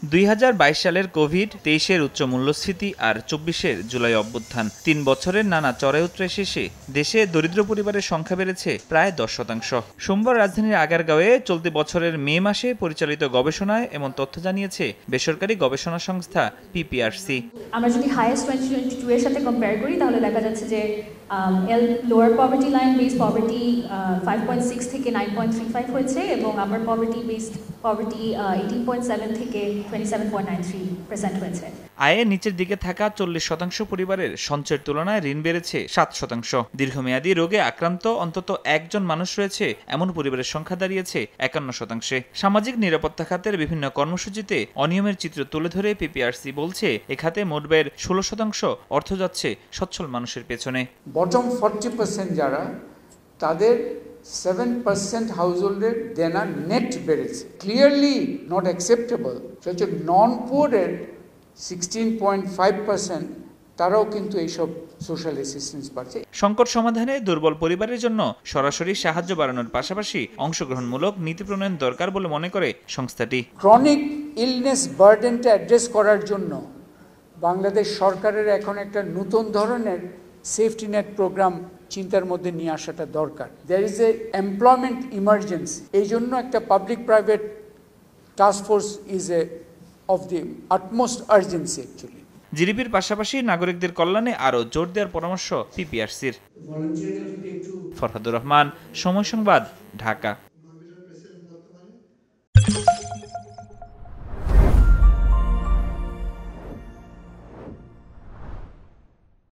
2022 সালের কোভিড-23-এর উচ্চ মূল্যস্ফীতি আর 24-এর জুলাই অভ্যুত্থান 3 বছরের নানা চড়াই উতরাই শেষে দেশে দরিদ্র পরিবারের সংখ্যা বেড়েছে প্রায় 10%। সোমবার রাজধানীর আগারগাঁওয়ে চলতি বছরের মে মাসে পরিচালিত গবেষণায় এমন তথ্য জানিয়েছে বেসরকারি গবেষণা সংস্থা পিপিআরসি। আমরা যদি হাইয়েস্ট 2022 এর সাথে কম্পেয়ার করি তাহলে দেখা যাচ্ছে যে lower poverty line base poverty 5.6 থেকে 9.35 হয়েছে এবং আপার পভার্টি বেসড পভার্টি 18.7 থেকে 27.93% হয়েছে। আয়ে নিচের দিকে থাকা 40% পরিবারের সঞ্চয়ের তুলনায় ঋণ বেড়েছে 7%। দীর্ঘমেয়াদী রোগে আক্রান্ত অন্তত একজন মানুষ রয়েছে এমন পরিবারের সংখ্যা দাঁড়িয়েছে 51%। সামাজিক নিরাপত্তা খাতের বিভিন্ন কর্মসূচিতে অনিয়মের চিত্র তুলে ধরে পিপিআরসি বলছে এ খাতে মোট ব্যয়ের 16% অর্থ যাচ্ছে সচ্ছল মানুষের পেছনে। বটম 40% যারা তাদের 7% হাউসহোল্ডের দেনা নেট বেড়েছে, ক্লিয়ারলি নট অ্যাকসেপ্টেবল। সেটা নন পুয়ারের 16.5% তারাও কিন্তু এইসব সোশ্যাল অ্যাসিস্ট্যান্স পাচ্ছে। সংকট সমাধানে দুর্বল পরিবারের জন্য সরাসরি সাহায্য বাড়ানোর পাশাপাশি অংশগ্রহণমূলক নীতি প্রণয়ন দরকার বলে মনে করে সংস্থাটি। ক্রনিক ইলনেস বার্ডেনটা অ্যাড্রেস করার জন্য বাংলাদেশ সরকারের এখন একটা নতুন ধরনের সেফটি নেট প্রোগ্রাম চিন্তার মধ্যে নিয়ে আসাটা দরকার। There is a employment emergency, এই জন্য একটা public private task force is a of the utmost urgency actually. জিডিপির পাশাপাশি নাগরিকদের কল্যাণে আরও জোর দেওয়ার পরামর্শ পিপিআরসির। ফরহাদুর রহমান, সময় সংবাদ, ঢাকা।